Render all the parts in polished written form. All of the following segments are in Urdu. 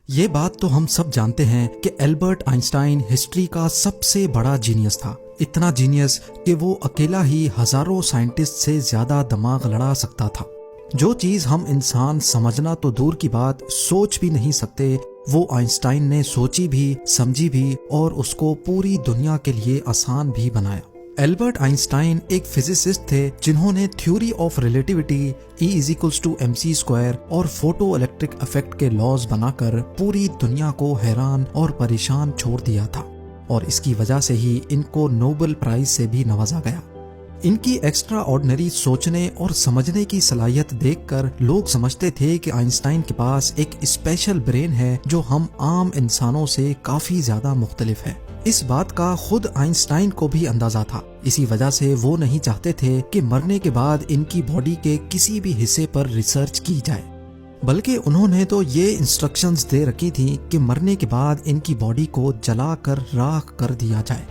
یہ بات تو ہم سب جانتے ہیں کہ البرٹ آئنسٹائن ہسٹری کا سب سے بڑا جینیس تھا، اتنا جینیس کہ وہ اکیلا ہی ہزاروں سائنٹسٹ سے زیادہ دماغ لڑا سکتا تھا۔ جو چیز ہم انسان سمجھنا تو دور کی بات سوچ بھی نہیں سکتے، وہ آئنسٹائن نے سوچی بھی، سمجھی بھی اور اس کو پوری دنیا کے لیے آسان بھی بنایا۔ البرٹ آئنسٹائن ایک فزسسٹ تھے جنہوں نے تھیوری آف ریلیٹیوٹی، E=mc² اور فوٹو الیکٹرک ایفیکٹ کے لاز بنا کر پوری دنیا کو حیران اور پریشان چھوڑ دیا تھا، اور اس کی وجہ سے ہی ان کو نوبل پرائز سے بھی نوازا گیا۔ ان کی ایکسٹرا آرڈنری سوچنے اور سمجھنے کی صلاحیت دیکھ کر لوگ سمجھتے تھے کہ آئنسٹائن کے پاس ایک اسپیشل برین ہے جو ہم عام انسانوں سے کافی زیادہ مختلف ہے۔ اس بات کا خود آئنسٹائن کو بھی اندازہ تھا، اسی وجہ سے وہ نہیں چاہتے تھے کہ مرنے کے بعد ان کی باڈی کے کسی بھی حصے پر ریسرچ کی جائے، بلکہ انہوں نے تو یہ انسٹرکشنز دے رکھی تھیں کہ مرنے کے بعد ان کی باڈی کو جلا کر راکھ کر دیا جائے۔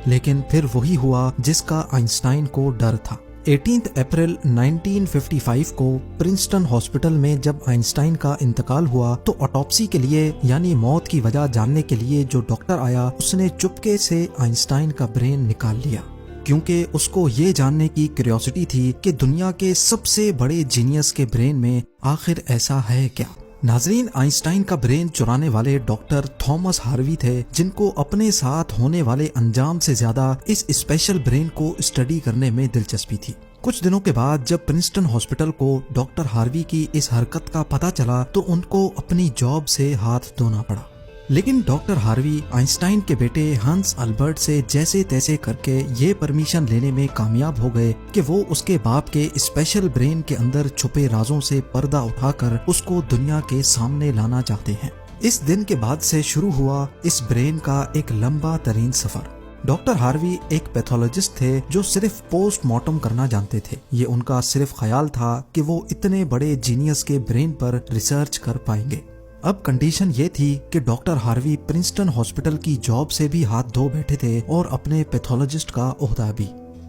لیکن پھر وہی ہوا جس کا آئنسٹائن کو ڈر تھا۔ 18 اپریل 1955 کو پرنسٹن ہاسپٹل میں جب آئنسٹائن کا انتقال ہوا تو آٹوپسی کے لیے یعنی موت کی وجہ جاننے کے لیے جو ڈاکٹر آیا اس نے چپکے سے آئنسٹائن کا برین نکال لیا، کیونکہ اس کو یہ جاننے کی کیوریوسٹی تھی کہ دنیا کے سب سے بڑے جینیس کے برین میں آخر ایسا ہے کیا۔ ناظرین، آئنسٹائن کا برین چرانے والے ڈاکٹر تھامس ہاروی تھے، جن کو اپنے ساتھ ہونے والے انجام سے زیادہ اس اسپیشل برین کو اسٹڈی کرنے میں دلچسپی تھی۔ کچھ دنوں کے بعد جب پرنسٹن ہاسپٹل کو ڈاکٹر ہاروی کی اس حرکت کا پتہ چلا تو ان کو اپنی جاب سے ہاتھ دھونا پڑا، لیکن ڈاکٹر ہاروی آئنسٹائن کے بیٹے ہنس البرٹ سے جیسے تیسے کر کے یہ پرمیشن لینے میں کامیاب ہو گئے کہ وہ اس کے باپ کے اسپیشل برین کے اندر چھپے رازوں سے پردہ اٹھا کر اس کو دنیا کے سامنے لانا چاہتے ہیں۔ اس دن کے بعد سے شروع ہوا اس برین کا ایک لمبا ترین سفر۔ ڈاکٹر ہاروی ایک پیتھولوجسٹ تھے جو صرف پوسٹ مارٹم کرنا جانتے تھے۔ یہ ان کا صرف خیال تھا کہ وہ اتنے بڑے جینیس کے برین پر ریسرچ کر پائیں گے۔ اب کنڈیشن یہ تھی کہ ڈاکٹر ہاروی پرنسٹن ہاسپٹل کی جاب سے بھی ہاتھ دھو بیٹھے تھے اور اپنے پیتھولوجسٹ کا عہدہ بھی۔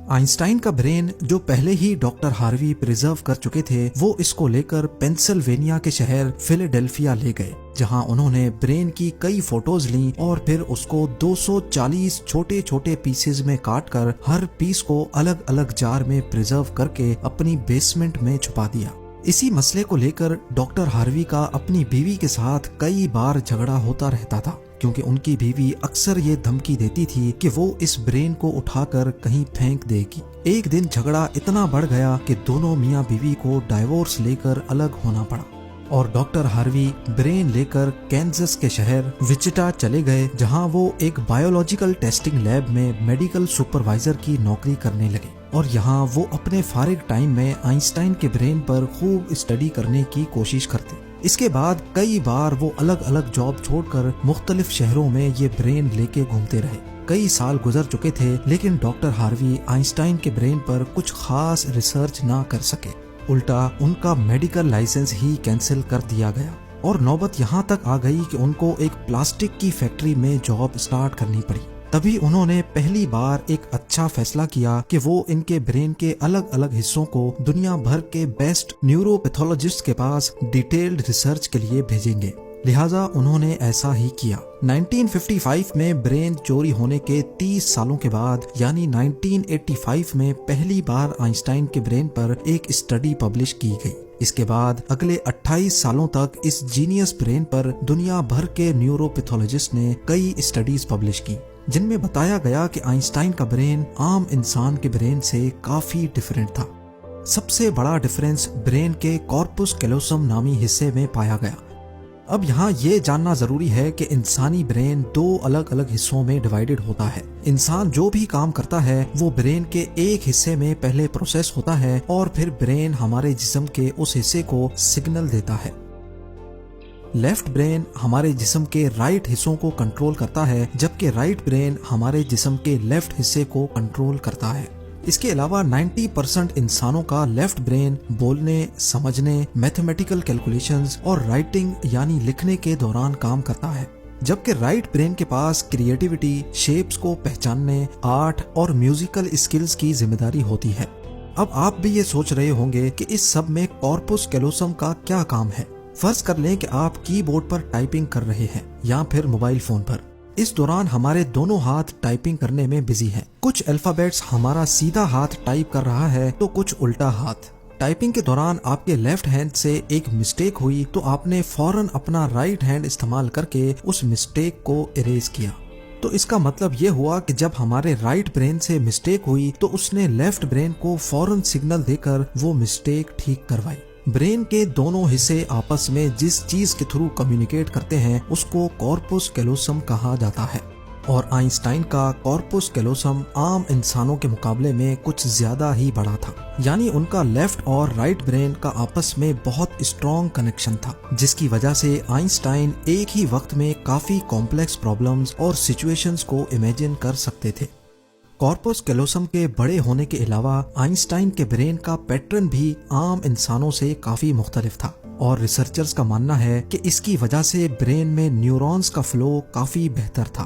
آئنسٹائن کا برین جو پہلے ہی ڈاکٹر ہاروی پریزرو کر چکے تھے، وہ اس کو لے کر پینسلوینیا کے شہر فیلاڈیلفیا لے گئے، جہاں انہوں نے برین کی کئی فوٹوز لیں اور پھر اس کو 240 چھوٹے چھوٹے پیسز میں کاٹ کر ہر پیس کو الگ الگ جار میں پریزرو کر کے اپنی بیسمنٹ میں چھپا دیا۔ اسی مسئلے کو لے کر ڈاکٹر ہاروی کا اپنی بیوی کے ساتھ کئی بار جھگڑا ہوتا رہتا تھا، کیونکہ ان کی بیوی اکثر یہ دھمکی دیتی تھی کہ وہ اس برین کو اٹھا کر کہیں پھینک دے گی۔ ایک دن جھگڑا اتنا بڑھ گیا کہ دونوں میاں بیوی کو ڈائیورس لے کر الگ ہونا پڑا، اور ڈاکٹر ہاروی برین لے کر کینزس کے شہر وچٹا چلے گئے، جہاں وہ ایک بایولوجیکل ٹیسٹنگ لیب میں میڈیکل سپروائزر کی نوکری کرنے لگے، اور یہاں وہ اپنے فارغ ٹائم میں آئنسٹائن کے برین پر خوب اسٹڈی کرنے کی کوشش کرتے۔ اس کے بعد کئی بار وہ الگ الگ جاب چھوڑ کر مختلف شہروں میں یہ برین لے کے گھومتے رہے۔ کئی سال گزر چکے تھے لیکن ڈاکٹر ہاروی آئنسٹائن کے برین پر کچھ خاص ریسرچ نہ کر سکے، الٹا ان کا میڈیکل لائسنس ہی کینسل کر دیا گیا، اور نوبت یہاں تک آ گئی کہ ان کو ایک پلاسٹک کی فیکٹری میں جاب اسٹارٹ کرنی پڑی۔ تبھی انہوں نے پہلی بار ایک اچھا فیصلہ کیا کہ وہ ان کے برین کے الگ الگ حصوں کو دنیا بھر کے بیسٹ نیورو پیتھولوجسٹ کے پاس ڈیٹیلڈ ریسرچ کے لیے بھیجیں گے، لہٰذا انہوں نے ایسا ہی کیا۔ 1955 میں برین چوری ہونے کے 30 سالوں کے بعد یعنی 1985 میں پہلی بار آئنسٹائن کے برین پر ایک اسٹڈی پبلش کی گئی۔ اس کے بعد اگلے 28 سالوں تک اس جینیس برین پر دنیا بھر کے نیورو پیتھولوجسٹ نے کئی اسٹڈیز پبلش کی، جن میں بتایا گیا کہ آئنسٹائن کا برین عام انسان کے برین سے کافی ڈیفرنٹ تھا۔ سب سے بڑا ڈیفرنس برین کے کارپس کیلوسم نامی حصے میں پایا گیا۔ اب یہاں یہ جاننا ضروری ہے کہ انسانی برین 2 الگ الگ حصوں میں ڈیوائیڈڈ ہوتا ہے۔ انسان جو بھی کام کرتا ہے وہ برین کے ایک حصے میں پہلے پروسیس ہوتا ہے، اور پھر برین ہمارے جسم کے اس حصے کو سگنل دیتا ہے۔ لیفٹ برین ہمارے جسم کے رائٹ حصوں کو کنٹرول کرتا ہے، جبکہ رائٹ برین ہمارے جسم کے لیفٹ حصے کو کنٹرول کرتا ہے۔ اس کے علاوہ 90% انسانوں کا لیفٹ برین بولنے، سمجھنے، میتھمیٹیکل کیلکولیشنز اور رائٹنگ یعنی لکھنے کے دوران کام کرتا ہے، جبکہ رائٹ برین کے پاس کریٹیوٹی، شیپس کو پہچاننے، آرٹ اور میوزیکل اسکلز کی ذمہ داری ہوتی ہے۔ اب آپ بھی یہ سوچ رہے ہوں گے کہ اس سب میں کارپس کیلوسم کا کیا کام ہے؟ فرض کر لیں کہ آپ کی بورڈ پر ٹائپنگ کر رہے ہیں یا پھر موبائل فون پر. اس دوران ہمارے دونوں ہاتھ ٹائپنگ کرنے میں بزی ہیں. کچھ الفابیٹس ہمارا سیدھا ہاتھ ٹائپ کر رہا ہے تو کچھ الٹا ہاتھ. ٹائپنگ کے دوران آپ کے لیفٹ ہینڈ سے ایک مسٹیک ہوئی تو آپ نے فوراً اپنا رائٹ ہینڈ استعمال کر کے اس مسٹیک کو اریز کیا. تو اس کا مطلب یہ ہوا کہ جب ہمارے رائٹ برین سے مسٹیک ہوئی تو اس نے لیفٹ برین کو فوراً سگنل دے کر وہ مسٹیک ٹھیک کروائی. برین کے دونوں حصے آپس میں جس چیز کے تھرو کمیونیکیٹ کرتے ہیں اس کو کارپس کیلوسم کہا جاتا ہے. اور آئنسٹائن کا کارپس کیلوسم عام انسانوں کے مقابلے میں کچھ زیادہ ہی بڑا تھا. یعنی ان کا لیفٹ اور رائٹ برین کا آپس میں بہت اسٹرانگ کنیکشن تھا، جس کی وجہ سے آئنسٹائن ایک ہی وقت میں کافی کمپلیکس پرابلمز اور سچویشنز کو امیجن کر سکتے تھے. کارپس کیلوسم کے بڑے ہونے کے علاوہ آئنسٹائن کے برین کا پیٹرن بھی عام انسانوں سے کافی مختلف تھا، اور ریسرچرز کا ماننا ہے کہ اس کی وجہ سے برین میں نیورونز کا فلو کافی بہتر تھا.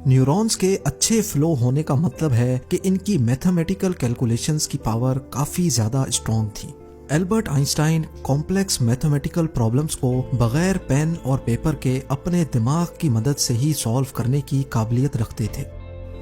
نیورونز کے اچھے فلو ہونے کا مطلب ہے کہ ان کی میتھمیٹیکل کیلکولیشنز کی پاور کافی زیادہ اسٹرانگ تھی. Albert Einstein complex mathematical problems کو بغیر پین اور پیپر کے اپنے دماغ کی مدد سے ہی سالو کرنے کی قابلیت رکھتے تھے.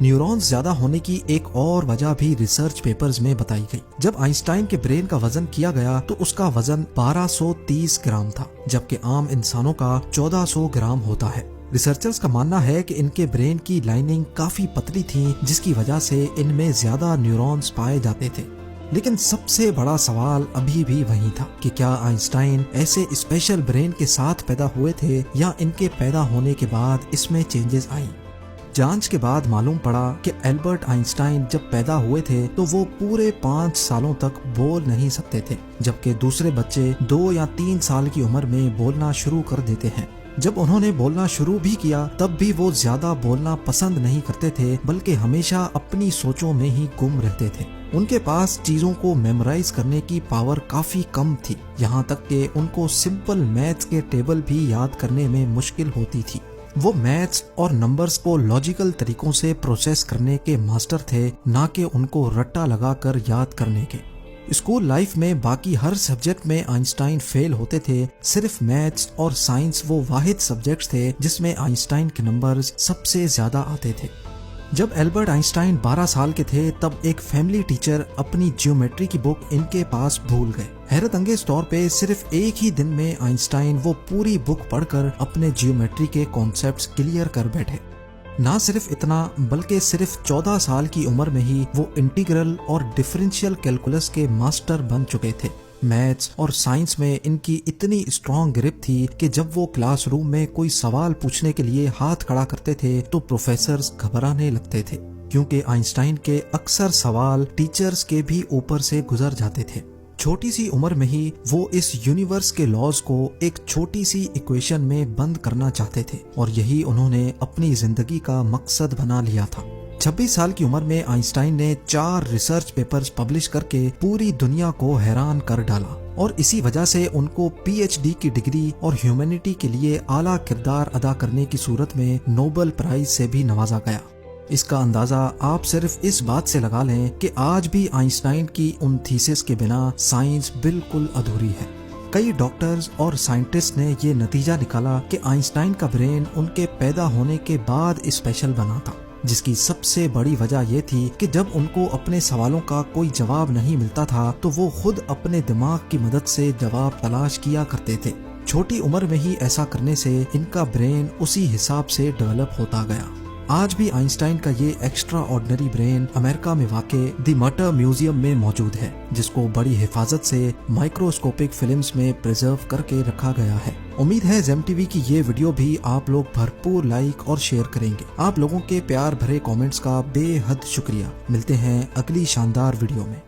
نیورونز زیادہ ہونے کی ایک اور وجہ بھی ریسرچ پیپرز میں بتائی گئی. جب آئنسٹائن کے برین کا وزن کیا گیا تو اس کا وزن 1230 گرام تھا، جبکہ عام انسانوں کا 1400 گرام ہوتا ہے. ریسرچرز کا ماننا ہے کہ ان کے برین کی لائننگ کافی پتلی تھی، جس کی وجہ سے ان میں زیادہ نیورونز پائے جاتے تھے. لیکن سب سے بڑا سوال ابھی بھی وہی تھا کہ کیا آئنسٹائن ایسے اسپیشل برین کے ساتھ پیدا ہوئے تھے یا ان کے پیدا ہونے کے بعد اس میں چینجز آئیں. جانچ کے بعد معلوم پڑا کہ البرٹ آئنسٹائن جب پیدا ہوئے تھے تو وہ پورے 5 سالوں تک بول نہیں سکتے تھے، جبکہ دوسرے بچے 2 یا 3 سال کی عمر میں بولنا شروع کر دیتے ہیں. جب انہوں نے بولنا شروع بھی کیا تب بھی وہ زیادہ بولنا پسند نہیں کرتے تھے، بلکہ ہمیشہ اپنی سوچوں میں ہی گم رہتے تھے. ان کے پاس چیزوں کو میمورائز کرنے کی پاور کافی کم تھی، یہاں تک کہ ان کو سمپل میتھس کے ٹیبل بھی یاد کرنے میں مشکل ہوتی تھی. وہ میتھس اور نمبرز کو لاجیکل طریقوں سے پروسیس کرنے کے ماسٹر تھے، نہ کہ ان کو رٹا لگا کر یاد کرنے کے. اسکول لائف میں باقی ہر سبجیکٹ میں آئنسٹائن فیل ہوتے تھے، صرف میتھس اور سائنس وہ واحد سبجیکٹس تھے جس میں آئنسٹائن کے نمبرز سب سے زیادہ آتے تھے. جب البرٹ آئنسٹائن 12 سال کے تھے تب ایک فیملی ٹیچر اپنی جیومیٹری کی بک ان کے پاس بھول گئے. حیرت انگیز طور پہ صرف ایک ہی دن میں آئنسٹائن وہ پوری بک پڑھ کر اپنے جیومیٹری کے کانسیپٹس کلیئر کر بیٹھے. نہ صرف اتنا بلکہ صرف 14 سال کی عمر میں ہی وہ انٹیگرل اور ڈفرینشیل کیلکولس کے ماسٹر بن چکے تھے. میتھس اور سائنس میں ان کی اتنی اسٹرانگ گرپ تھی کہ جب وہ کلاس روم میں کوئی سوال پوچھنے کے لیے ہاتھ کھڑا کرتے تھے تو پروفیسرز گھبرانے لگتے تھے، کیونکہ آئنسٹائن کے اکثر سوال ٹیچرز کے بھی اوپر سے گزر جاتے تھے. چھوٹی سی عمر میں ہی وہ اس یونیورس کے لاز کو ایک چھوٹی سی ایکویشن میں بند کرنا چاہتے تھے، اور یہی انہوں نے اپنی زندگی کا مقصد بنا لیا تھا. 26 سال کی عمر میں آئنسٹائن نے 4 ریسرچ پیپرز پبلش کر کے پوری دنیا کو حیران کر ڈالا، اور اسی وجہ سے ان کو PhD کی ڈگری اور ہیومینٹی کے لیے اعلیٰ کردار ادا کرنے کی صورت میں نوبل پرائز سے بھی نوازا گیا. اس کا اندازہ آپ صرف اس بات سے لگا لیں کہ آج بھی آئنسٹائن کی ان تھیسس کے بنا سائنس بالکل ادھوری ہے. کئی ڈاکٹرز اور سائنٹسٹ نے یہ نتیجہ نکالا کہ آئنسٹائن کا برین ان کے پیدا ہونے کے بعد اسپیشل بنا تھا، جس کی سب سے بڑی وجہ یہ تھی کہ جب ان کو اپنے سوالوں کا کوئی جواب نہیں ملتا تھا تو وہ خود اپنے دماغ کی مدد سے جواب تلاش کیا کرتے تھے. چھوٹی عمر میں ہی ایسا کرنے سے ان کا برین اسی حساب سے ڈیولپ ہوتا گیا. آج بھی آئنسٹائن کا یہ ایکسٹرا آرڈنری برین امریکہ میں واقع دی مٹر میوزیم میں موجود ہے، جس کو بڑی حفاظت سے مائکروسکوپک فلمز میں پریزرو کر کے رکھا گیا ہے. امید ہے زیم ٹی وی کی یہ ویڈیو بھی آپ لوگ بھرپور لائک اور شیئر کریں گے. آپ لوگوں کے پیار بھرے کامنٹس کا بے حد شکریہ. ملتے ہیں اگلی شاندار ویڈیو میں.